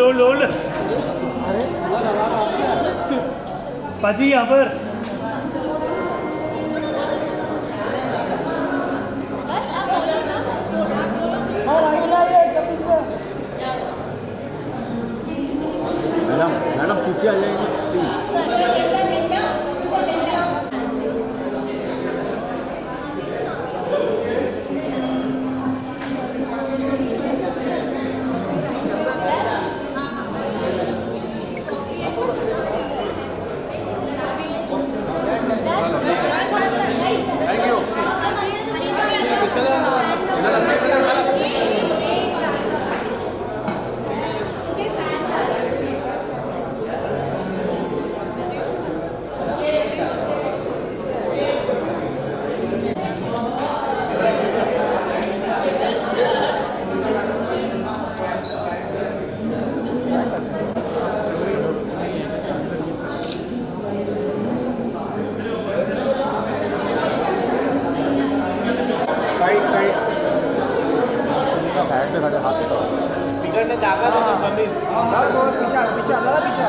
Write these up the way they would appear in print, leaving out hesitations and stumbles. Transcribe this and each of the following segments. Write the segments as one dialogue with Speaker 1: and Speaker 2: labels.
Speaker 1: Hold पाजी यहाँ पर
Speaker 2: मैडम मैडम पीछे आ जाएंगे प्लीज। साइड साइड साइड में खड़े हाथ
Speaker 3: तिकडनं जागा देतो समीर.
Speaker 4: पीछे पीछे दादा पीछे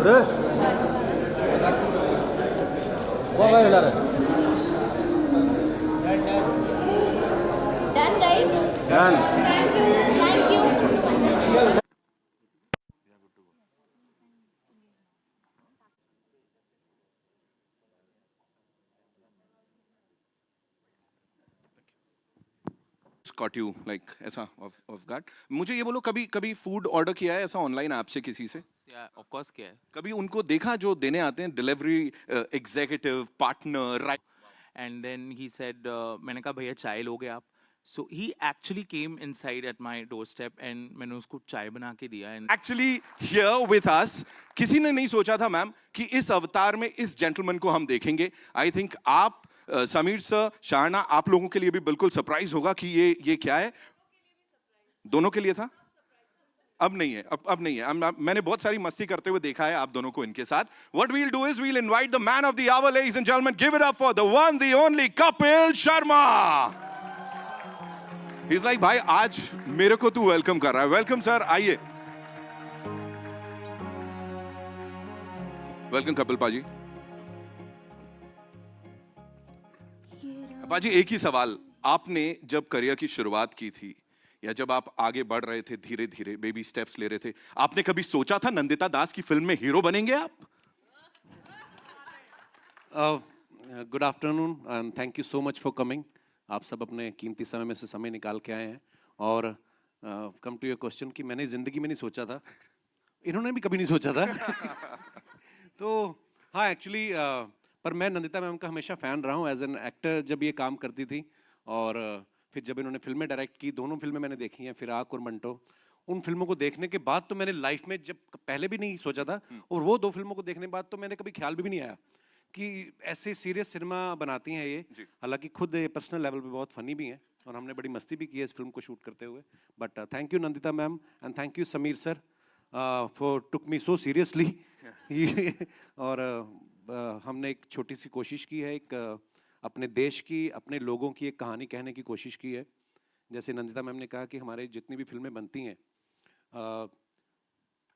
Speaker 2: अरे वो क्या हिला रहे
Speaker 5: Done, guys.
Speaker 2: Done
Speaker 5: Thank you. Thank you.
Speaker 6: caught you like ऐसा of guard. मुझे ये बोलो कभी कभी फूड ऑर्डर किया है ऐसा ऑनलाइन ऐप से किसी से?
Speaker 7: ऑफ कोर्स किया है.
Speaker 6: कभी उनको देखा जो देने आते हैं delivery executive partner right?
Speaker 7: And then he said मैंने कहा भैया चाय लोगे आप? So he actually came inside at my door step and मैंने उसको चाय बना के दिया. And
Speaker 6: actually here with us किसी ने नहीं सोचा था मैम कि इस अवतार में इस जेंटलमैन को हम देखेंगे. आई थिंक आप समीर सर शारना आप लोगों के लिए भी बिल्कुल सरप्राइज होगा कि ये क्या है. दोनों के लिए था, अब नहीं है. अब नहीं है. मैंने बहुत सारी मस्ती करते हुए देखा है आप दोनों को इनके साथ. What we'll do is we'll invite the man of the hour, ladies and gentlemen. Give it up for the one, the only Kapil Sharma. He's like भाई आज मेरे को तू वेलकम कर रहा है. वेलकम सर, आइए. वेलकम कपिल पाजी. पाजी एक ही सवाल, आपने जब करियर की शुरुआत की थी या जब आप आगे बढ़ रहे थे धीरे धीरे बेबी स्टेप्स ले रहे थे, आपने कभी सोचा था नंदिता दास की फिल्म में हीरो बनेंगे आप?
Speaker 8: Good afternoon and thank you so much for coming. आप सब अपने कीमती समय में से समय निकाल के आए हैं. और कम टू योर क्वेश्चन कि मैंने ज़िंदगी में नहीं सोचा था, इन्होंने भी कभी नहीं सोचा था. तो हाँ एक्चुअली पर मैं नंदिता मैम का हमेशा फ़ैन रहा हूँ एज एन एक्टर. जब ये काम करती थी और फिर जब इन्होंने फिल्में डायरेक्ट की, दोनों फिल्में मैंने देखी हैं, फिराक और मंटो. उन फिल्मों को देखने के बाद तो मैंने लाइफ में जब पहले भी नहीं सोचा था, और वो दो फिल्मों को देखने के बाद तो मैंने कभी ख्याल भी नहीं आया कि ऐसे सीरियस सिनेमा बनाती हैं ये. हालांकि खुद ये पर्सनल लेवल पे बहुत फनी भी हैं और हमने बड़ी मस्ती भी की है इस फिल्म को शूट करते हुए. But thank you Nandita ma'am and thank you Sameer sir for took me so seriously. और हमने एक छोटी सी कोशिश की है, एक अपने देश की, अपने लोगों की एक कहानी कहने की कोशिश की है. जैसे नंदिता मैम ने कहा कि हमारे जितनी भी फिल्में बनती हैं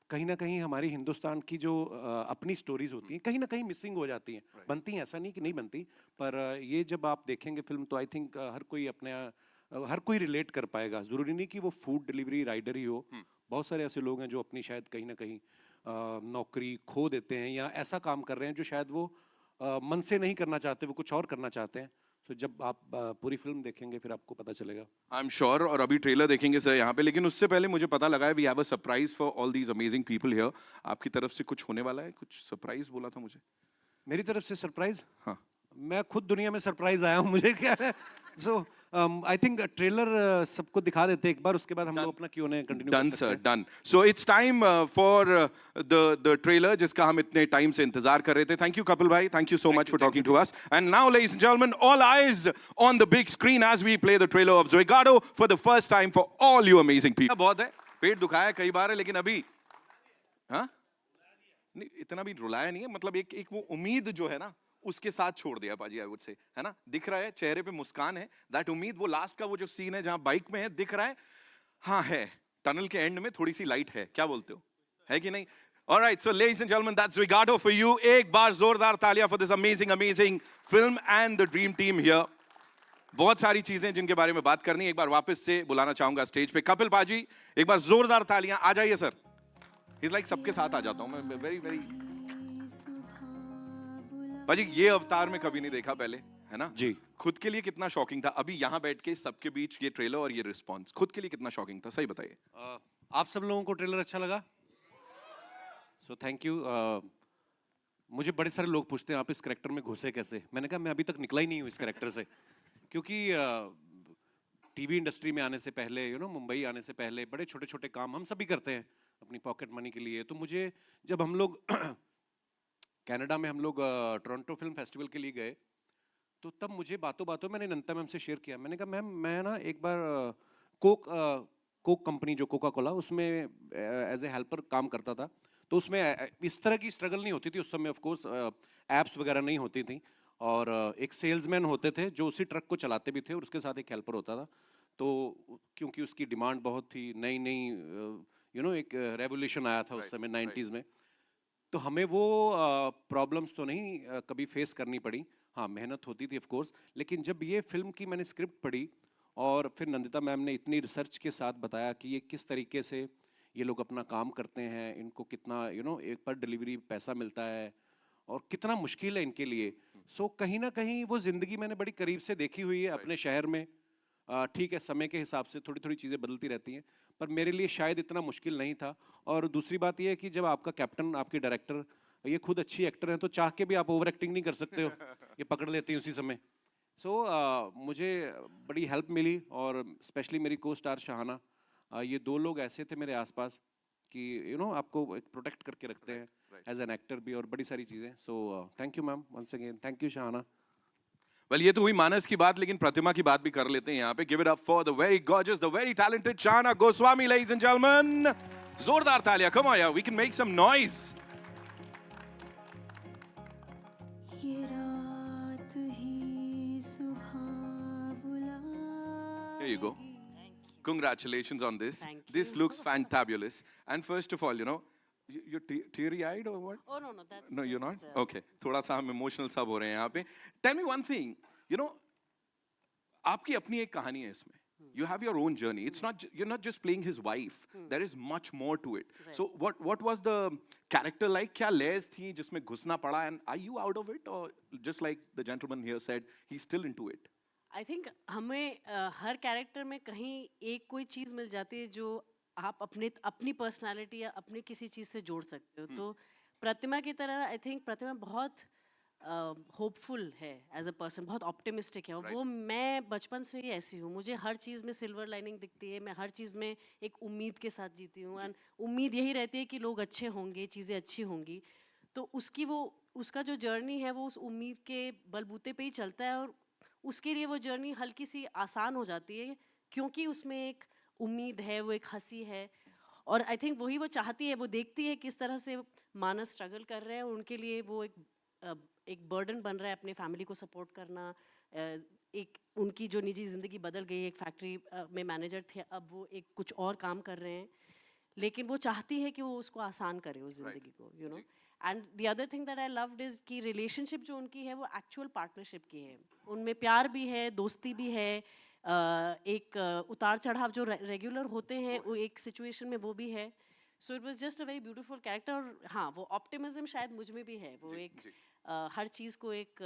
Speaker 8: कहीं ना कहीं हमारी हिंदुस्तान की जो अपनी स्टोरीज होती हैं कहीं ना कहीं मिसिंग हो जाती हैं. बनती हैं, ऐसा नहीं कि नहीं बनती, पर ये जब आप देखेंगे फिल्म तो आई थिंक हर कोई रिलेट कर पाएगा. ज़रूरी नहीं कि वो फूड डिलीवरी राइडर ही हो. बहुत सारे ऐसे लोग हैं जो अपनी शायद कहीं ना कहीं नौकरी खो देते हैं या ऐसा काम कर रहे हैं जो शायद वो मन से नहीं करना चाहते, वो कुछ और करना चाहते हैं. तो जब आप पूरी फिल्म देखेंगे फिर आपको पता चलेगा.
Speaker 6: आई एम श्योर. और अभी ट्रेलर देखेंगे सर यहाँ पे, लेकिन उससे पहले मुझे पता लगा है we have a surprise for all these amazing people here. आपकी तरफ से कुछ होने वाला है? कुछ सरप्राइज बोला था मुझे.
Speaker 8: मेरी तरफ से सरप्राइज?
Speaker 6: हाँ.
Speaker 8: मैं खुद दुनिया में सरप्राइज आया हूँ, मुझे क्या है. सो आई थिंक ट्रेलर सबको दिखा देते हैं एक बार, उसके बाद हम लोग अपना Q&A कंटिन्यू कर
Speaker 6: Done,
Speaker 8: सकते
Speaker 6: sir,
Speaker 8: हैं.
Speaker 6: done. So it's time for the trailer जिसका हम इतने टाइम से इंतजार कर रहे थे. Thank you, Kapil bhai. Thank you so much for talking to us. And now, ladies and gentlemen, all eyes on the big screen as we play the trailer of Zoigado for the first time for all you amazing people. बहुत है, पेट दुखाया कई बार है, लेकिन अभी, हाँ? नहीं, इतना भी रुलाया नहीं है. मतलब एक वो उम्मीद जो है ना, उसके साथ छोड़ दिया पाजी, आई वुड से, है ना. दिख रहा है चेहरे पे मुस्कान है, दैट उम्मीद. वो लास्ट का वो जो सीन है जहां बाइक में है, दिख रहा है, हाँ है, टनल के एंड में थोड़ी सी लाइट है. क्या बोलते हो, है कि नहीं? Alright, so ladies and gentlemen, that's Zoigado for you. एक बार जोरदार तालियां for this amazing film and the dream team here. बहुत सारी चीजें जिनके बारे में बात करनी है. एक बार वापस से बुलाना चाहूंगा स्टेज पे कपिल पाजी. एक बार जोरदार तालियां. आ जाइए सर. He's like सबके साथ आ जाता हूं मैं. very पाजी, ये अवतार में कभी नहीं देखा पहले, है ना
Speaker 8: जी.
Speaker 6: खुद के लिए कितना शॉकिंग था अभी यहाँ बैठ के सबके बीच ये ट्रेलर और ये रिस्पांस, खुद के लिए कितना शॉकिंग था, सही बताइए.
Speaker 8: आप सब लोगों को ट्रेलर अच्छा लगा? सो थैंक यू. मुझे बड़े सारे लोग पूछते हैं आप इस कैरेक्टर में घुसे कैसे. मैंने कहा मैं अभी तक निकला ही नहीं हूँ इस कैरेक्टर से, क्योंकि टीवी इंडस्ट्री में आने से पहले, मुंबई आने से पहले बड़े छोटे छोटे काम हम सभी करते हैं अपनी पॉकेट मनी के लिए. तो मुझे जब हम लोग कनाडा में हम लोग टोरंटो फिल्म फेस्टिवल के लिए गए, तो तब मुझे बातों मैंने नंता मैम से शेयर किया. मैंने कहा मैम, मैं ना एक बार कोक कंपनी जो कोका कोला, उसमें एज ए हेल्पर काम करता था. तो उसमें इस तरह की स्ट्रगल नहीं होती थी उस समय. ऑफ कोर्स एप्स वगैरह नहीं होती थी, और एक सेल्समैन होते थे जो उसी ट्रक को चलाते भी थे, और उसके साथ एक हेल्पर होता था. तो क्योंकि उसकी डिमांड बहुत थी, नई एक रेवोल्यूशन आया था उस समय 90s में, तो हमें वो प्रॉब्लम्स तो नहीं कभी फेस करनी पड़ी. हाँ, मेहनत होती थी ऑफ कोर्स. लेकिन जब ये फिल्म की मैंने स्क्रिप्ट पढ़ी, और फिर नंदिता मैम ने इतनी रिसर्च के साथ बताया कि ये किस तरीके से ये लोग अपना काम करते हैं, इनको कितना एक पर डिलीवरी पैसा मिलता है, और कितना मुश्किल है इनके लिए. सो कहीं ना कहीं वो ज़िंदगी मैंने बड़ी करीब से देखी हुई है अपने शहर में. ठीक है, समय के हिसाब से थोड़ी थोड़ी चीज़ें बदलती रहती हैं, पर मेरे लिए शायद इतना मुश्किल नहीं था. और दूसरी बात ये है कि जब आपका कैप्टन, आपके डायरेक्टर, ये खुद अच्छी एक्टर हैं, तो चाह के भी आप ओवर एक्टिंग नहीं कर सकते हो, ये पकड़ लेते हैं उसी समय. सो मुझे बड़ी हेल्प मिली, और स्पेशली मेरी को स्टार शाहाना, ये दो लोग ऐसे थे मेरे आसपास कि आपको एक प्रोटेक्ट करके रखते हैं एज एन एक्टर भी, और बड़ी सारी चीज़ें. So thank you ma'am, once again thank you Shahana.
Speaker 6: Well, ये तो हुई मानस की बात, लेकिन प्रतिमा की बात भी कर लेते हैं यहाँ पे. Give it up for the very gorgeous, the very talented Shahana Goswami, ladies and gentleman. जोरदार तालियां. कम ऑन यार, we can make some noise. Here you go. Congratulations on this. This looks fantabulous. And first of all, you're teary-eyed or what?
Speaker 5: Oh no, that's
Speaker 6: No, you're
Speaker 5: just,
Speaker 6: not? Okay. थोड़ा सा हम emotional सब हो रहे हैं यहाँ पे. Tell me one thing. आपकी अपनी एक कहानी है इसमें. You have your own journey. It's not you're not just playing his wife. There is much more to it.
Speaker 5: Right.
Speaker 6: So what was the character like? क्या layers थी जिसमें घुसना पड़ा? And are you out of it, or just like the gentleman here said, he's still into it?
Speaker 5: I think हमें हर character में कहीं एक कोई चीज़ मिल जाती है जो आप अपनी पर्सनालिटी या अपनी किसी चीज़ से जोड़ सकते हो. तो प्रतिमा की तरह आई थिंक प्रतिमा बहुत होपफुल है एज अ पर्सन, बहुत ऑप्टिमिस्टिक है. और वो मैं बचपन से ही ऐसी हूँ. मुझे हर चीज़ में सिल्वर लाइनिंग दिखती है. मैं हर चीज़ में एक उम्मीद के साथ जीती हूँ, एंड उम्मीद यही रहती है कि लोग अच्छे होंगे, चीज़ें अच्छी होंगी. तो उसका जो जर्नी है वो उस उम्मीद के बलबूते पे ही चलता है, और उसके लिए वो जर्नी हल्की सी आसान हो जाती है, क्योंकि उसमें एक उम्मीद है, वो एक हंसी है. और आई थिंक वही वो चाहती है. वो देखती है किस तरह से मानस स्ट्रगल कर रहे हैं, और उनके लिए वो एक बर्डन बन रहा है अपने फैमिली को सपोर्ट करना. एक उनकी जो निजी ज़िंदगी बदल गई, एक फैक्ट्री में मैनेजर थे, अब वो एक कुछ और काम कर रहे हैं, लेकिन वो चाहती है कि वो उसको आसान करे उस ज़िंदगी को. And the other thing that I loved is कि रिलेशनशिप जो उनकी है वो एक्चुअल पार्टनरशिप की है. उनमें प्यार भी है, दोस्ती भी है, एक उतार चढ़ाव जो रेगुलर होते हैं वो एक सिचुएशन में वो भी है. So it was just a very beautiful character. और हाँ, वो ऑप्टिमिज्म शायद मुझ में भी है. वो एक हर चीज़ को एक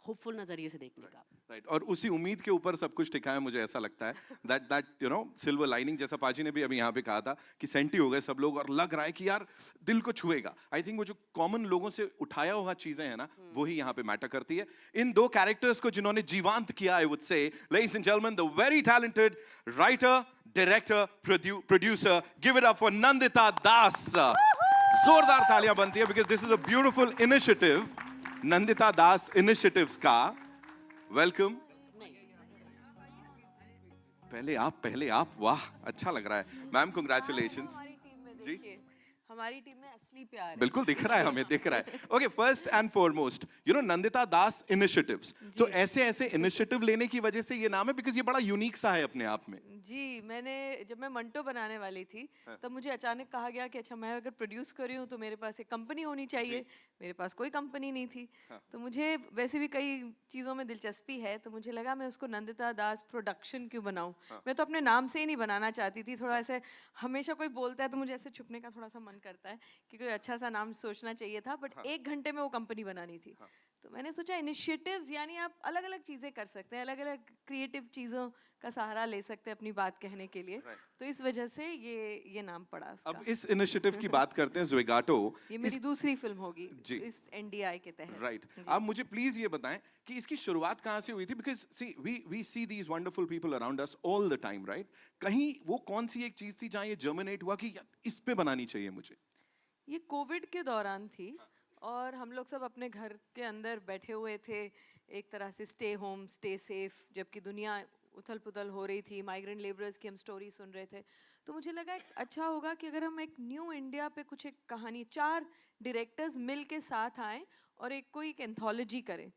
Speaker 5: होपफुल नज़रिए से देखने का।
Speaker 6: राइट और उसी उम्मीद के ऊपर सब कुछ टिका है मुझे ऐसा लगता है that you know silver lining जैसा पाजी ने भी अभी यहाँ पे कहा था कि सेंटी हो गए सब लोग और लग रहा है कि यार दिल को छुएगा। आई थिंक वो जो कॉमन लोगों से उठाया हुआ चीजें हैं ना वही यहाँ पे मैटर करती है। इन दो कैरेक्टर्स को जिन्होंने जीवांत किया I would say ladies and gentleman the very talented writer director producer give it up for Nandita Das. जोरदार तालियां बनती है because this is a beautiful initiative Nandita Das initiatives का। वेलकम। पहले आप वाह अच्छा लग रहा है मैम कांग्रेचुलेशंस।
Speaker 9: हमारी टीम में
Speaker 6: जी।
Speaker 9: देखिए हमारी टीम में असली प्यार है।
Speaker 6: बिल्कुल दिख रहा है हमें दिख रहा है। Okay first and foremost you know Nandita Das initiatives तो ऐसे इनिशिएटिव लेने की वजह से ये नाम है बिकॉज ये बड़ा यूनिक सा है अपने आप में।
Speaker 9: जी मैंने जब मैं मंटो बनाने वाली थी तब मुझे अचानक कहा गया कि अच्छा मैं अगर प्रोड्यूस कर रही हूँ तो मेरे पास एक कंपनी होनी चाहिए। मेरे पास कोई कंपनी नहीं थी तो मुझे वैसे भी कई चीज़ों में दिलचस्पी है तो मुझे लगा मैं उसको नंदिता दास प्रोडक्शन क्यों बनाऊँ। मैं तो अपने नाम से ही नहीं बनाना चाहती थी। थोड़ा ऐसे हमेशा कोई बोलता है तो मुझे ऐसे छुपने का थोड़ा सा मन करता है कि कोई अच्छा सा नाम सोचना चाहिए था बट 1 घंटे में वो कंपनी बनानी थी। तो मैंने सोचा इनिशिएटिव्स यानी आप अलग अलग चीज़ें कर सकते हैं, अलग अलग क्रिएटिव चीज़ों का सहारा ले सकते हैं अपनी बात कहने के लिए। तो इस वजह से ये नाम पड़ा उसका।
Speaker 6: अब इस इनिशिएटिव की बात करते हैं ज़ोगाटो।
Speaker 9: ये मेरी दूसरी फिल्म होगी
Speaker 6: जी।
Speaker 9: इस एनडीआई के तहत।
Speaker 6: राइट आप मुझे प्लीज ये बताएं कि इसकी शुरुआत कहाँ से हुई थी because see we see these wonderful people around us all the time right. कहीं वो कौन सी एक चीज थी जहाँ ये जर्मिनेट हुआ कि इस पे बनानी चाहिए मुझे।
Speaker 9: ये कोविड के दौरान थी और हम लोग सब अपने घर के अंदर बैठे हुए थे एक तरह से स्टे होम स्टे सेफ जबकि दुनिया उथल पुथल हो रही थी। माइग्रेंट लेबरर्स की हम स्टोरी सुन रहे थे तो मुझे लगा अच्छा होगा कि अगर हम एक न्यू इंडिया पे कुछ एक कहानी 4 डायरेक्टर्स मिल के साथ आएँ और कोई एक एंथोलॉजी करें।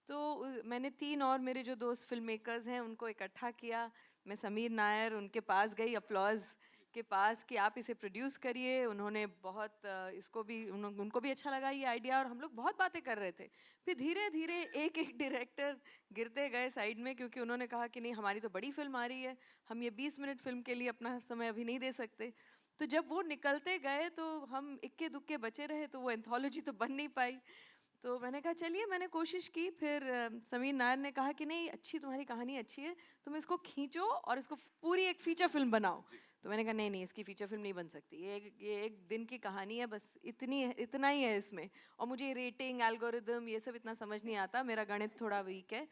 Speaker 9: तो मैंने 3 और मेरे जो दोस्त फिल्म मेकर्स हैं उनको इकट्ठा किया। मैं समीर नायर उनके पास गई अपलॉज के पास कि आप इसे प्रोड्यूस करिए। उन्होंने बहुत उनको भी अच्छा लगा ये आइडिया और हम लोग बहुत बातें कर रहे थे। फिर धीरे धीरे एक डायरेक्टर गिरते गए साइड में क्योंकि उन्होंने कहा कि नहीं हमारी तो बड़ी फिल्म आ रही है, हम ये 20 मिनट फिल्म के लिए अपना समय अभी नहीं दे सकते। तो जब वो निकलते गए तो हम इक्के दुक्के बचे रहे तो वो एंथोलॉजी तो बन नहीं पाई। तो मैंने कहा चलिए मैंने कोशिश की। फिर समीर नायर ने कहा कि नहीं अच्छी तुम्हारी कहानी अच्छी है, तुम इसको खींचो और इसको पूरी एक फीचर फिल्म बनाओ। तो मैंने कहा नहीं इसकी फीचर फिल्म नहीं बन सकती, ये एक दिन की कहानी है बस इतना ही है इसमें। और मुझे रेटिंग एल्गोरिदम ये सब इतना समझ नहीं आता, मेरा गणित थोड़ा वीक है।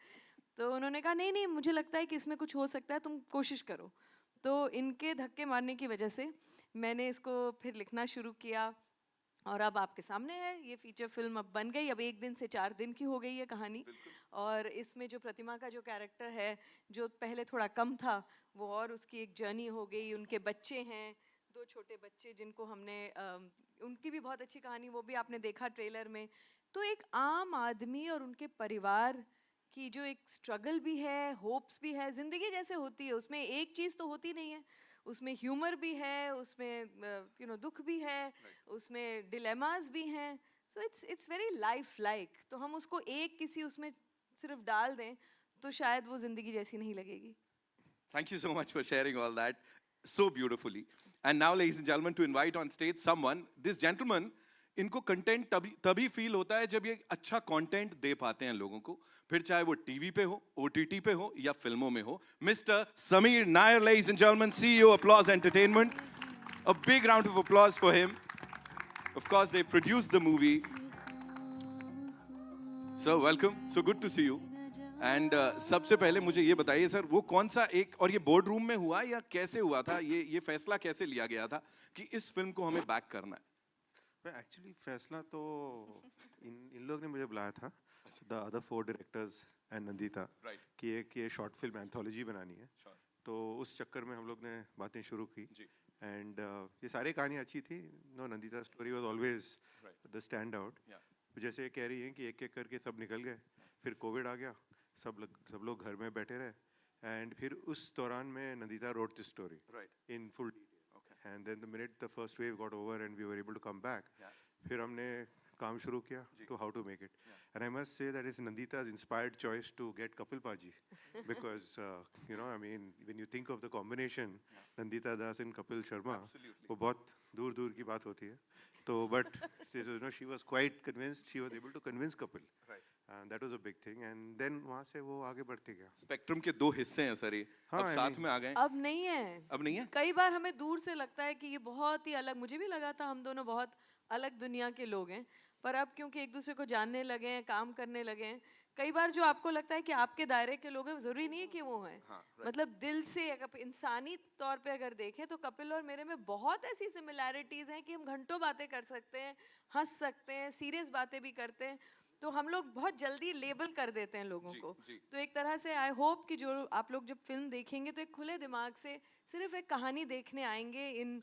Speaker 9: तो उन्होंने कहा नहीं मुझे लगता है कि इसमें कुछ हो सकता है, तुम कोशिश करो। तो इनके धक्के मारने की वजह से मैंने इसको फिर लिखना शुरू किया और अब आपके सामने है ये फीचर फिल्म अब बन गई। अब 1 दिन से 4 दिन की हो गई है कहानी। और इसमें जो प्रतिमा का जो कैरेक्टर है जो पहले थोड़ा कम था वो और उसकी एक जर्नी हो गई। उनके बच्चे हैं 2 छोटे बच्चे जिनको हमने उनकी भी बहुत अच्छी कहानी, वो भी आपने देखा ट्रेलर में। तो एक आम आदमी और उनके परिवार की जो एक स्ट्रगल भी है, होप्स भी है, ज़िंदगी जैसे होती है उसमें एक चीज़ तो होती नहीं है, उसमें ह्यूमर भी है, उसमें दुख भी है, उसमें डिलेमास भी हैं। So it's very life like. तो हम उसको एक किसी उसमें सिर्फ डाल दें तो शायद वो ज़िंदगी जैसी नहीं लगेगी।
Speaker 6: Thank you so much for sharing all that so beautifully. And now, ladies and gentlemen, to invite on stage someone, this gentleman, इनको कंटेंट तभी फील होता है जब ये अच्छा कंटेंट दे पाते हैं लोगों को, फिर चाहे वो टीवी पे हो, ओटीटी पे हो या फिल्मों में हो। Mister Sameer Nair, ladies and gentlemen, CEO Applause Entertainment. A big round of applause for him. Of course, they produced the movie. So welcome, so good to see you. And सबसे पहले मुझे ये बताइए सर, वो कौन सा एक, और ये बोर्ड रूम में हुआ या कैसे हुआ था, ये फैसला कैसे लिया गया था कि इस फिल्म को हमें बैक करना है?
Speaker 10: एक्चुअली फैसला तो इन लोग ने मुझे बुलाया था, the other 4 directors and Nandita, कि एक ये शॉर्ट फिल्म एंथोलॉजी बनानी है। तो उस चक्कर में हम लोग ने बातें शुरू की एंड ये सारी कहानियाँ अच्छी थी। No, Nandita story was always the stand out. जैसे कह रही हैं कि एक एक करके सब निकल गए, फिर कोविड आ गया, सब लोग घर में बैठे रहे एंड फिर उस दौरान में Nandita wrote the story in full detail and then the minute the first wave got over and we were able to come back, फिर हमने काम शुरू किया to how to make it. And I must say that is Nandita's inspired choice to get Kapil Paji because I mean when you think of the combination Nandita Das and Kapil Sharma, वो बहुत दूर दूर की बात होती है तो but she was quite convinced, she was able to convince Kapil, that was a big thing and then वहाँ से वो आगे बढ़ते गया।
Speaker 6: स्पेक्ट्रम के दो हिस्से हैं सर ये,
Speaker 10: हाँ,
Speaker 6: अब
Speaker 10: I
Speaker 6: साथ
Speaker 10: mean-
Speaker 6: में आ गए।
Speaker 9: अब नहीं है।
Speaker 6: अब नहीं है?
Speaker 9: कई बार हमें दूर से लगता है कि ये बहुत ही अलग, मुझे भी लगा था हम दोनों बहुत अलग दुनिया के लोग हैं, पर अब क्योंकि एक दूसरे को जानने लगे हैं, काम करने लगे हैं, कई बार जो आपको लगता है कि आपके दायरे के लोग हैं, जरूरी नहीं है कि वो हैं। मतलब दिल से अगर इंसानी तौर पे अगर देखें तो कपिल और मेरे में बहुत ऐसी सिमिलैरिटीज हैं कि हम घंटों बातें कर सकते हैं, हंस सकते हैं, सीरियस बातें भी करते हैं, तो हम लोग बहुत जल्दी लेबल कर देते हैं लोगों को। तो एक तरह से आई होप कि जो आप लोग जब फिल्म देखेंगे तो एक खुले दिमाग से सिर्फ एक कहानी देखने आएंगे इन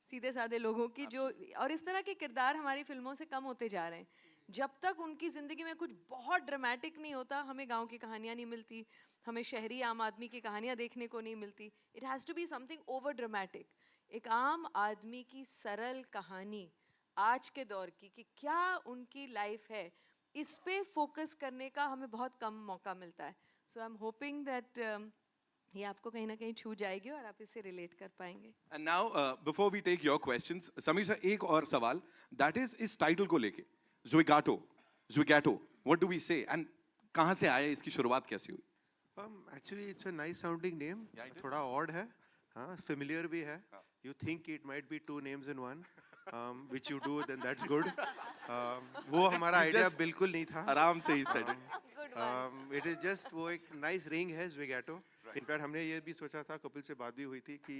Speaker 9: सीधे साधे लोगों की, जो और इस तरह के किरदार हमारी फिल्मों से कम होते जा रहे हैं। जब तक उनकी ज़िंदगी में कुछ बहुत ड्रामेटिक नहीं होता, हमें गांव की कहानियाँ नहीं मिलती, हमें शहरी आम आदमी की कहानियाँ देखने को नहीं मिलती। It has to be something over dramatic, एक आम आदमी की सरल कहानी आज के दौर की, कि क्या उनकी लाइफ है, इस पे फोकस करने का हमें बहुत कम मौका मिलता है। सो आई एम होपिंग दैट ये आपको कहीं ना कहीं छू जाएगी और आप इससे रिलेट कर पाएंगे।
Speaker 6: And now before we take your questions, Sameer sir एक और सवाल, दैट इज इस टाइटल को लेके, Zwigato, what do we say and कहाँ से आया, इसकी शुरुआत कैसे हुई?
Speaker 10: Actually it's a nice sounding name, थोड़ा ऑड है, हाँ, फेमिलियर भी है। You think it might be two names in one, which you do then that's good. वो हमारा आइडिया बिल्कुल नहीं था।
Speaker 6: आराम से he said it.
Speaker 10: It is just वो एक नाइस रिंग है ज़्विगाटो। इनफैक्ट हमने ये भी सोचा था, कपिल से बात भी हुई थी कि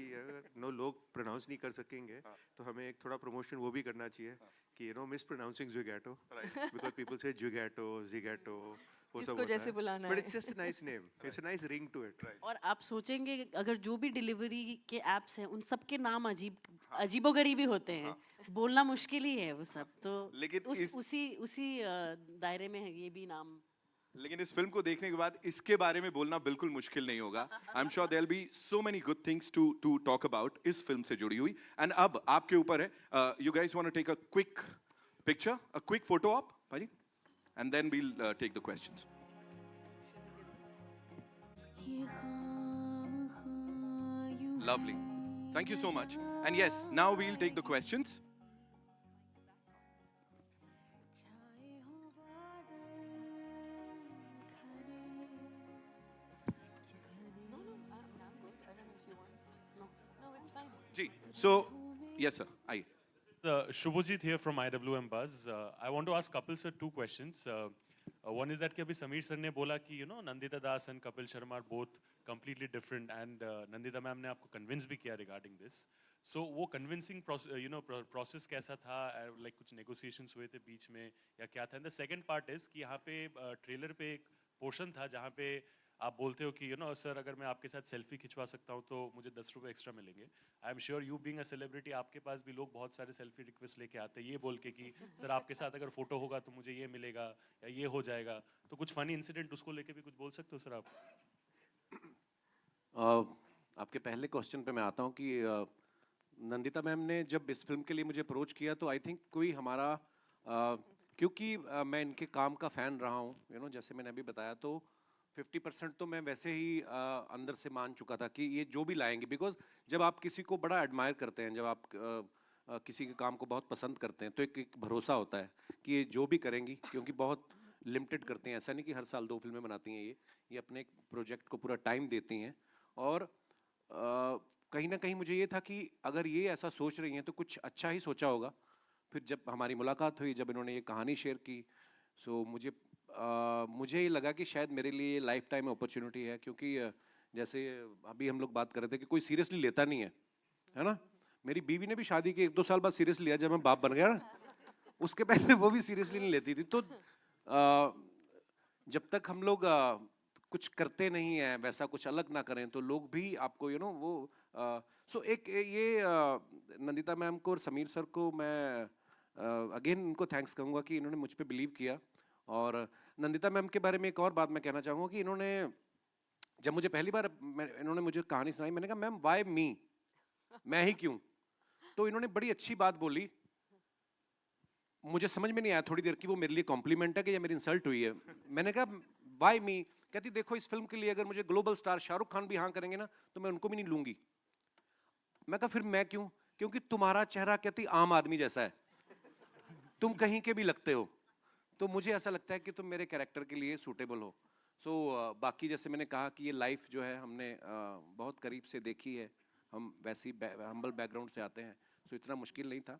Speaker 10: नो लोग प्रोनाउंस नहीं कर सकेंगे, तो हमें एक थोड़ा प्रमोशन वो भी करना चाहिए कि you know miss pronouncing Zwigato, because people say Zwigato, ज़िगाटो, वो सब
Speaker 9: जिसको जैसे बुलाना
Speaker 10: बट
Speaker 9: है।
Speaker 10: It's just a nice name, it's a nice ring to it.
Speaker 5: और आप सोचेंगे अगर जो भी डिलीवरी के एप्स हैं उन सब के नाम अजीबोगरीबी होते हैं, बोलना मुश्किल ही है वो सब, तो
Speaker 6: लेकिन
Speaker 5: उसी दायरे में है ये भी नाम।
Speaker 6: लेकिन इस फिल्म को देखने के बाद इसके बारे में बोलना बिल्कुल मुश्किल नहीं होगा। I am sure there will be so many good things to talk about इस फिल्म से जुड़ी हुई। एंड अब आपके ऊपर है, you guys want to take a quick picture, a quick photo op भाई, and then we'll take the questions. Lovely. Thank you so much. And yes, now we'll take the questions. जी, so yes sir, आइए।
Speaker 1: Shubhajit here from IWM Buzz. I want to ask Kapil sir two questions. One is that कि अभी Sameer sir ने बोला कि you know Nandita Das and Kapil Sharma are both completely different, and Nandita ma'am ने आपको convince भी किया regarding this. So वो convincing process कैसा था, like कुछ negotiations हुए थे बीच में या क्या था? And the second part is कि यहाँ पे ट्रेलर पे एक पोर्शन था जहाँ पे आप बोलते हो कि यू नो सर अगर मैं आपके साथ सेल्फी खिंचवा सकता हूँ तो मुझे 10 रुपये एक्स्ट्रा मिलेंगे। आई am sure you being a celebrity आपके पास भी लोग बहुत सारे सेल्फी रिक्वेस्ट लेके आते हैं ये बोल के कि सर आपके साथ अगर फोटो होगा तो मुझे ये मिलेगा या ये हो जाएगा, तो कुछ फनी इंसिडेंट उसको लेके भी कुछ बोल सकते हो सर आप?
Speaker 8: आपके पहले क्वेश्चन पे मैं आता हूँ कि नंदिता मैम ने जब इस फिल्म के लिए मुझे अप्रोच किया तो आई थिंक कोई हमारा क्योंकि मैं इनके काम का फ़ैन रहा हूँ, यू नो जैसे मैंने अभी बताया, तो 50% तो मैं वैसे ही अंदर से मान चुका था कि ये जो भी लाएंगे, बिकॉज जब आप किसी को बड़ा एडमायर करते हैं, जब आप किसी के काम को बहुत पसंद करते हैं तो एक भरोसा होता है कि ये जो भी करेंगी, क्योंकि बहुत लिमिटेड करते हैं, ऐसा नहीं कि हर साल 2 फिल्में बनाती हैं, ये अपने एक प्रोजेक्ट को पूरा टाइम देती हैं। और कहीं ना कहीं मुझे ये था कि अगर ये ऐसा सोच रही हैं तो कुछ अच्छा ही सोचा होगा। फिर जब हमारी मुलाकात हुई, जब इन्होंने ये कहानी शेयर की, सो मुझे ये लगा कि शायद मेरे लिए लाइफ टाइम अपॉर्चुनिटी है, क्योंकि जैसे अभी हम लोग बात कर रहे थे कि कोई सीरियसली लेता नहीं है ना। मेरी बीवी ने भी शादी के 1-2 साल बाद सीरियसली लिया, जब मैं बाप बन गया ना, उसके पहले वो भी सीरियसली नहीं लेती थी। तो जब तक हम लोग कुछ करते नहीं हैं, वैसा कुछ अलग ना करें, तो लोग भी आपको यू नो वो सो एक ये नंदिता मैम को और समीर सर को मैं अगेन इनको थैंक्स कहूँगा कि इन्होंने मुझ पे बिलीव किया। और नंदिता मैम के बारे में एक और बात मैं कहना चाहूँगा कि इन्होंने जब मुझे पहली बार इन्होंने मुझे कहानी सुनाई, मैंने कहा मैम वाई मी, मैं ही क्यों? तो इन्होंने बड़ी अच्छी बात बोली, मुझे समझ में नहीं आया थोड़ी देर की वो मेरे लिए कॉम्प्लीमेंट है कि या मेरी इंसल्ट हुई है। मैंने कहा वाई मी? कहती देखो इस फिल्म के लिए अगर मुझे ग्लोबल स्टार शाहरुख खान भी हाँ करेंगे ना तो मैं उनको भी नहीं लूंगी। मैं कहा फिर मैं क्यों? क्योंकि तुम्हारा चेहरा कहती आम आदमी जैसा है, तुम कहीं के भी लगते हो, तो मुझे ऐसा लगता है कि तुम मेरे कैरेक्टर के लिए सूटेबल हो। सो बाकी जैसे मैंने कहा कि ये लाइफ जो है हमने बहुत करीब से देखी है, हम वैसी हम्बल बैकग्राउंड से आते हैं, सो इतना मुश्किल नहीं था।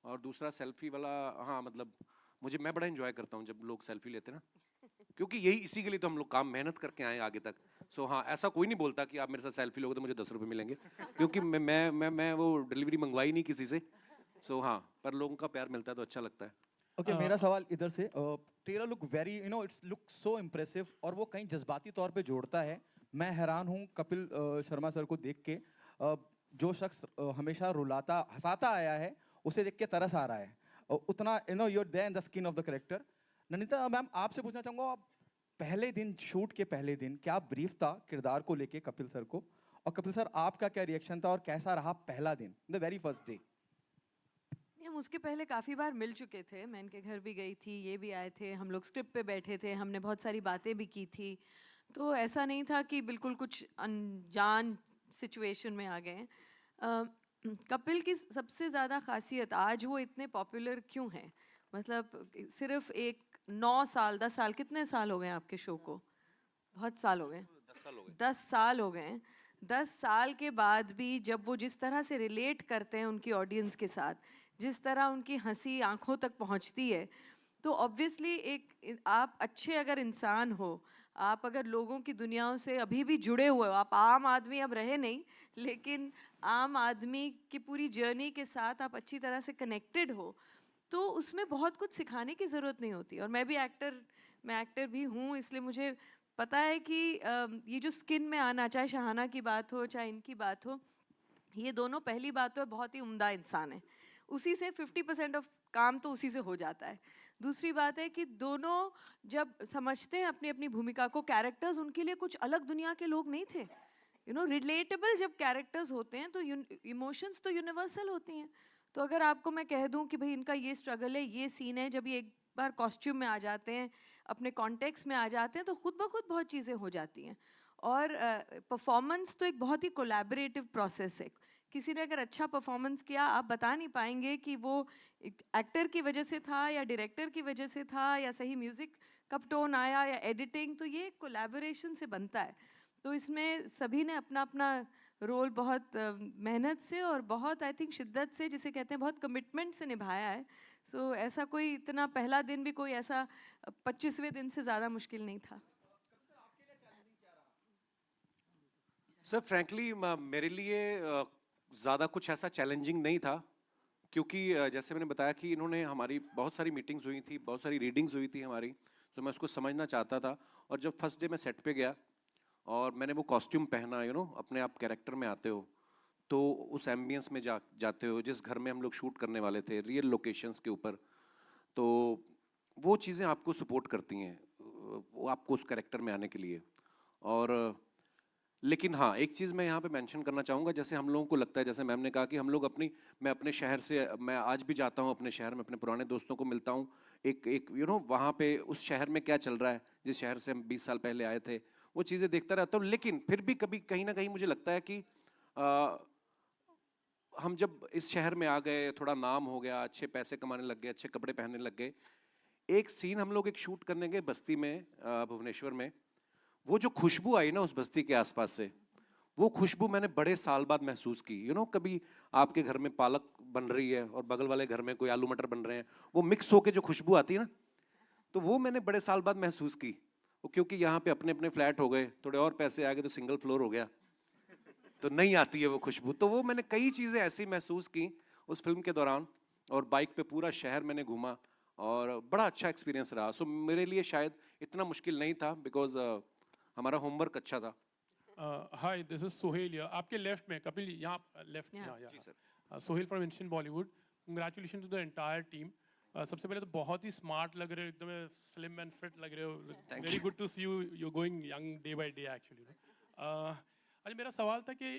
Speaker 8: और दूसरा सेल्फी वाला, हाँ मतलब मैं बड़ा एंजॉय करता हूँ जब लोग सेल्फी लेते हैं ना, क्योंकि यही इसी के लिए तो हम लोग काम मेहनत करके आए आगे तक। सो हाँ, ऐसा कोई नहीं बोलता कि आप मेरे साथ सेल्फी लोगे तो मुझे 10 रुपये मिलेंगे, क्योंकि मैं वो डिलीवरी मंगवाई नहीं किसी से। सो हाँ, पर लोगों का प्यार मिलता है तो अच्छा लगता है।
Speaker 2: ओके, मेरा सवाल इधर से, trailer look very it's look so impressive और वो कहीं जज्बाती तौर पे जोड़ता है। मैं हैरान हूँ कपिल शर्मा सर को देख के। जो शख्स हमेशा रुलाता हंसाता आया है, उसे देख के तरस आ रहा है। उतना you're there in the skin of the character। Nandita ma'am, आपसे पूछना चाहूँगा, पहले दिन, शूट के पहले दिन क्या ब्रीफ था किरदार को लेके कपिल सर को, और कपिल सर आपका क्या रिएक्शन था और कैसा रहा पहला दिन, द वेरी फर्स्ट डे?
Speaker 9: हम उसके पहले काफ़ी बार मिल चुके थे, मैं इनके घर भी गई थी, ये भी आए थे, हम लोग स्क्रिप्ट पे बैठे थे, हमने बहुत सारी बातें भी की थी, तो ऐसा नहीं था कि बिल्कुल कुछ अनजान सिचुएशन में आ गए हैं। कपिल की सबसे ज़्यादा खासियत, आज वो इतने पॉपुलर क्यों हैं, मतलब सिर्फ एक 9 साल 10 साल, कितने साल हो गए आपके शो को? बहुत साल हो गए, 10 साल हो गए। 10 साल के बाद भी जब वो जिस तरह से रिलेट करते हैं उनकी ऑडियंस के साथ, जिस तरह उनकी हंसी आंखों तक पहुंचती है, तो ऑब्वियसली एक आप अच्छे अगर इंसान हो, आप अगर लोगों की दुनियाओं से अभी भी जुड़े हुए हो, आप आम आदमी अब रहे नहीं, लेकिन आम आदमी की पूरी जर्नी के साथ आप अच्छी तरह से कनेक्टेड हो, तो उसमें बहुत कुछ सिखाने की ज़रूरत नहीं होती। और मैं एक्टर भी हूँ, इसलिए मुझे पता है कि ये जो स्किन में आना, चाहे शहाना की बात हो चाहे इनकी बात हो, ये दोनों पहली बात तो बहुत ही उम्दा इंसान है, उसी से 50% ऑफ काम तो उसी से हो जाता है। दूसरी बात है कि दोनों जब समझते हैं अपनी अपनी भूमिका को, कैरेक्टर्स उनके लिए कुछ अलग दुनिया के लोग नहीं थे, रिलेटेबल जब कैरेक्टर्स होते हैं तो इमोशंस तो यूनिवर्सल होती हैं। तो अगर आपको मैं कह दूं कि भाई इनका ये स्ट्रगल है, ये सीन है, जब ये एक बार कॉस्ट्यूम में आ जाते हैं, अपने कॉन्टेक्स्ट में आ जाते हैं, तो खुद ब खुद बहुत चीज़ें हो जाती हैं। और परफॉर्मेंस तो एक बहुत ही कोलैबोरेटिव प्रोसेस है। किसी ने अगर अच्छा परफॉर्मेंस किया, आप बता नहीं पाएंगे कि वो एक्टर की वजह से था या डायरेक्टर की वजह से था या सही म्यूज़िक कब टोन आया या एडिटिंग, तो ये कोलैबोरेशन से बनता है। तो इसमें सभी ने अपना अपना रोल बहुत मेहनत से और बहुत आई थिंक शिद्दत से, जिसे कहते हैं बहुत कमिटमेंट से निभाया है। सो ऐसा कोई इतना पहला दिन भी कोई ऐसा 25वें दिन से ज़्यादा मुश्किल नहीं था।
Speaker 8: सर फ्रैंकली मेरे लिए ज़्यादा कुछ ऐसा चैलेंजिंग नहीं था, क्योंकि जैसे मैंने बताया कि इन्होंने हमारी बहुत सारी मीटिंग्स हुई थी, बहुत सारी रीडिंग्स हुई थी हमारी, तो मैं उसको समझना चाहता था। और जब फर्स्ट डे मैं सेट पे गया और मैंने वो कॉस्ट्यूम पहना, अपने आप कैरेक्टर में आते हो, तो उस एम्बियंस में जाते हो, जिस घर में हम लोग शूट करने वाले थे, रियल लोकेशंस के ऊपर, तो वो चीज़ें आपको सपोर्ट करती हैं, वो आपको उस कैरेक्टर में आने के लिए। और लेकिन हाँ, एक चीज़ मैं यहाँ पे मेंशन करना चाहूँगा, जैसे हम लोगों को लगता है, जैसे मैम ने कहा कि हम लोग मैं अपने शहर से, मैं आज भी जाता हूँ अपने शहर में, अपने पुराने दोस्तों को मिलता हूँ, एक वहाँ पे उस शहर में क्या चल रहा है, जिस शहर से हम 20 साल पहले आए थे, वो चीज़ें देखता रहता हूँ। लेकिन फिर भी कभी कहीं ना कहीं मुझे लगता है कि हम जब इस शहर में आ गए, थोड़ा नाम हो गया, अच्छे पैसे कमाने लग गए, अच्छे कपड़े पहनने लग गए, एक सीन हम लोग एक शूट करने गए बस्ती में, भुवनेश्वर में, वो जो खुशबू आई ना उस बस्ती के आसपास से, वो खुशबू मैंने बड़े साल बाद महसूस की। कभी आपके घर में पालक बन रही है और बगल वाले घर में कोई आलू मटर बन रहे हैं, वो मिक्स होके जो खुशबू आती है ना, तो वो मैंने बड़े साल बाद महसूस की। क्योंकि यहाँ पे अपने अपने फ्लैट हो गए, थोड़े और पैसे आ गए तो सिंगल फ्लोर हो गया, तो नहीं आती है वो खुशबू। तो वो मैंने कई चीज़ें ऐसी महसूस की उस फिल्म के दौरान, और बाइक पे पूरा शहर मैंने घूमा और बड़ा अच्छा एक्सपीरियंस रहा। सो मेरे लिए शायद इतना मुश्किल नहीं था, बिकॉज हमारा होमवर्क अच्छा था।
Speaker 11: Hi, this is Sohail. आपके लेफ्ट में कपिल, यहाँ लेफ्ट में।
Speaker 8: जी sir.
Speaker 11: Sohail from Instant Bollywood. Congratulation to the entire team. सबसे पहले तो बहुत ही स्मार्ट लग रहे हो, एकदम स्लिम एंड फिट लग रहे हो। Very good to see you, you going young day by day actually. अच्छा, मेरा सवाल था कि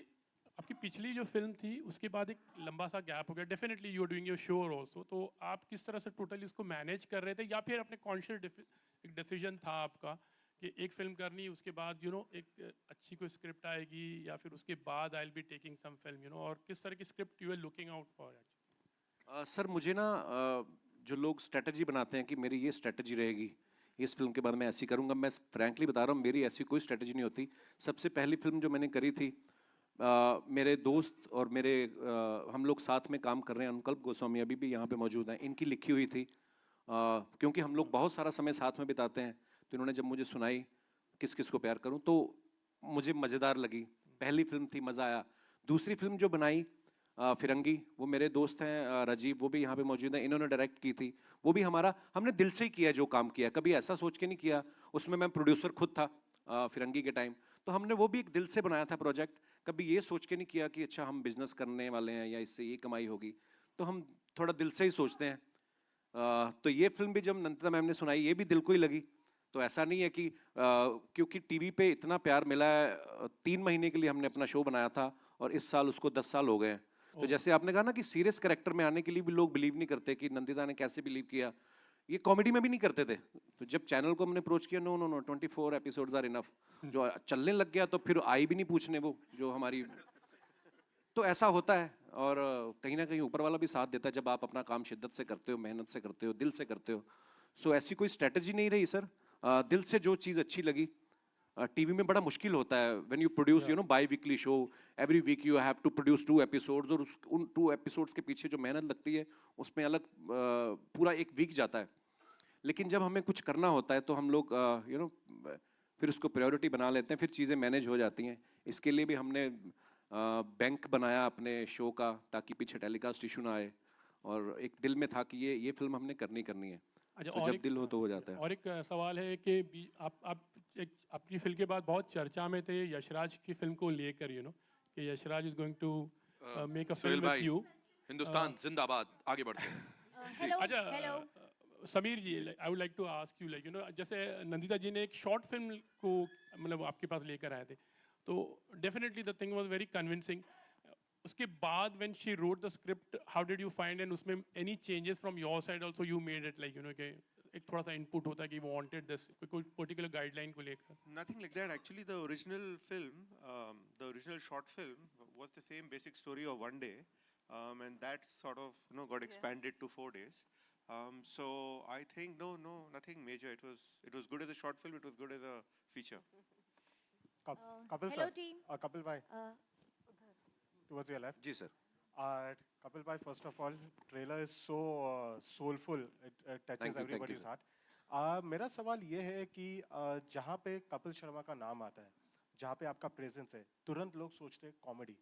Speaker 11: आपकी पिछली जो फिल्म थी उसके बाद एक लंबा सा गैप हो गया। Definitely you are doing your show also, तो आप किस तरह से टोटली इसको मैनेज कर रहे थे, या फिर अपने कॉन्शियस एक डिसीजन था आपका कि एक फिल्म करनी उसके बाद एक अच्छी कोई स्क्रिप्ट आएगी या फिर उसके बाद I will be taking some film और किस तरह की script you are looking out for?
Speaker 8: Sir मुझे ना जो लोग स्ट्रेटजी बनाते हैं कि मेरी ये स्ट्रेटजी रहेगी, इस फिल्म के बाद मैं ऐसी करूंगा, मैं फ्रैंकली बता रहा हूँ मेरी ऐसी कोई स्ट्रेटजी नहीं होती। सबसे पहली फिल्म जो मैंने करी थी, मेरे दोस्त और मेरे हम लोग साथ में काम कर रहे हैं, अनुकल्प गोस्वामी अभी भी यहाँ पे मौजूद हैं, इनकी लिखी हुई थी। क्योंकि हम लोग बहुत सारा समय साथ में बिताते हैं, तो इन्होंने जब मुझे सुनाई किस किस को प्यार करूं तो मुझे मज़ेदार लगी। पहली फिल्म थी, मज़ा आया। दूसरी फिल्म जो बनाई फिरंगी, वो मेरे दोस्त हैं राजीव, वो भी यहाँ पे मौजूद हैं, इन्होंने डायरेक्ट की थी। वो भी हमने दिल से ही किया जो काम किया, कभी ऐसा सोच के नहीं किया। उसमें मैं प्रोड्यूसर खुद था फिरंगी के टाइम, तो हमने वो भी एक दिल से बनाया था प्रोजेक्ट। कभी ये सोच के नहीं किया कि अच्छा हम बिजनेस करने वाले हैं या इससे ये कमाई होगी, तो हम थोड़ा दिल से ही सोचते हैं। तो ये फिल्म भी जब नंदिता मैम ने सुनाई, ये भी दिल को ही लगी। तो ऐसा नहीं है कि क्योंकि टीवी पे इतना प्यार मिला है, 3 महीने के लिए हमने अपना शो बनाया था और इस साल उसको 10 साल हो गए हैं। तो जैसे आपने कहा ना कि सीरियस कैरेक्टर में आने के लिए भी लोग बिलीव नहीं करते कि नंदिता ने कैसे बिलीव किया, ये कॉमेडी में भी नहीं करते थे। तो जब चैनल को हमने अप्रोच किया, no no no 24 episodes are enough, जो चलने लग गया तो फिर आई भी नहीं पूछने वो जो हमारी। तो ऐसा होता है और कहीं ना कहीं ऊपर वाला भी साथ देता है जब आप अपना काम शिद्दत से करते हो, मेहनत से करते हो, दिल से करते हो। सो ऐसी कोई स्ट्रेटजी नहीं रही सर, दिल से जो चीज़ अच्छी लगी। टीवी में बड़ा मुश्किल होता है when you produce biweekly show, every week you have to produce 2 episodes, और उन 2 एपिसोड्स के पीछे जो मेहनत लगती है उसमें अलग पूरा एक वीक जाता है। लेकिन जब हमें कुछ करना होता है तो हम लोग फिर उसको प्रायोरिटी बना लेते हैं, फिर चीज़ें मैनेज हो जाती हैं। इसके लिए भी हमने बैंक बनाया अपने शो का, ताकि पीछे टेलीकास्ट इशू ना आए, और एक दिल में था कि ये फिल्म हमने करनी है।
Speaker 11: अच्छा,
Speaker 8: तो जब दिल हो तो हो जाता है।
Speaker 11: और एक सवाल है कि आप आपकी फिल्म के बाद बहुत चर्चा में थे यशराज की फिल्म को लेकर, कि Yashraj is going to make a film with you.
Speaker 6: Hindustan जिंदाबाद, आगे बढ़ते हैं।
Speaker 11: अच्छा Sameer ji, I would like to ask you जैसे नंदिता जी ने एक शॉर्ट फिल्म को मतलब आपके पास लेकर आए थे, तो definitely the thing was very convincing. उसके बाद when she wrote the script, how did you find, and उसमें any changes from your side also you made it, कि एक थोड़ा सा इनपुट होता है कि वांटेड दिस, कोई पर्टिकुलर गाइडलाइन को लेकर?
Speaker 10: Nothing like that. Actually, the original film, the original short film, was the same basic story of one day, and that sort of got expanded to 4 days. So I think no, nothing major. It was good as a short film. It was good as a feature.
Speaker 12: Kapil
Speaker 13: Hello
Speaker 12: sir,
Speaker 13: team.
Speaker 12: Kapil bhai, towards your left.
Speaker 8: जी sir.
Speaker 12: Kapil bhai, first of all, trailer is so soulful. It touches
Speaker 8: Thank you,
Speaker 12: everybody's
Speaker 8: sir.
Speaker 12: heart. मेरा सवाल ये है कि जहाँ पे कपिल शर्मा का नाम आता है, जहाँ पे आपका प्रेजेंस है, तुरंत लोग सोचते हैं कॉमेडी,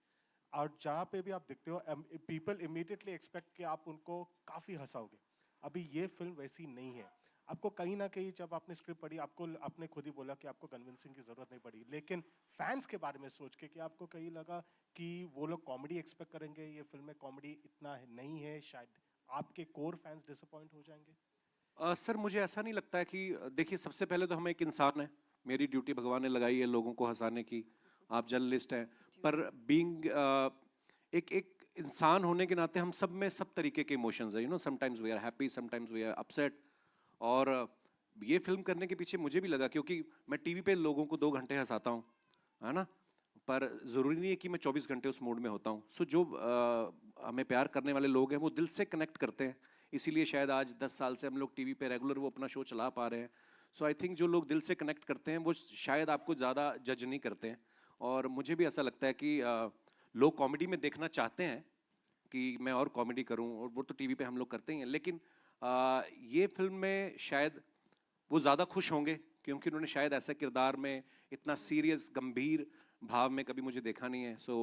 Speaker 12: और जहाँ पे भी आप दिखते हो पीपल इमीडिएटली एक्सपेक्ट कि आप उनको काफ़ी हंसाओगे। अभी ये फिल्म वैसी नहीं है। आपको कहीं ना कहीं जब आपने स्क्रिप्ट पढ़ी, आपने खुद ही बोला कि आपको कन्विंसिंग की ज़रूरत नहीं पड़ी, लेकिन फैंस के बारे में सोच के कि आपको कहीं लगा कि वो लोग कॉमेडी एक्सपेक्ट करेंगे, ये फिल्म में कॉमेडी इतना नहीं है, शायद आपके कोर फैंस डिसअपॉइंट हो जाएंगे?
Speaker 8: सर मुझे ऐसा नहीं लगता है कि देखिए, सबसे पहले तो हम एक इंसान है, मेरी ड्यूटी भगवान ने लगाई है लोगों को हंसाने की, आप जर्नलिस्ट हैं, पर बीइंग एक इंसान होने के नाते हम सब में सब तरीके के इमोशंस है, sometimes we are happy, sometimes we are upset. और ये फिल्म करने के पीछे मुझे भी लगा, क्योंकि मैं टीवी पे लोगों को 2 घंटे हंसाता हूँ, है ना, पर ज़रूरी नहीं है कि मैं 24 घंटे उस मूड में होता हूँ। सो जो हमें प्यार करने वाले लोग हैं वो दिल से कनेक्ट करते हैं, इसीलिए शायद आज 10 साल से हम लोग टीवी पे रेगुलर वो अपना शो चला पा रहे हैं। सो आई थिंक जो लोग दिल से कनेक्ट करते हैं वो शायद आपको ज़्यादा जज नहीं करते हैं, और मुझे भी ऐसा लगता है कि लोग कॉमेडी में देखना चाहते हैं कि मैं और कॉमेडी करूं, और वो तो टीवी पे हम लोग करते ही हैं, लेकिन ये फिल्म में शायद वो ज़्यादा खुश होंगे, क्योंकि उन्होंने शायद ऐसा किरदार में इतना सीरियस गंभीर भाव में कभी मुझे देखा नहीं है। सो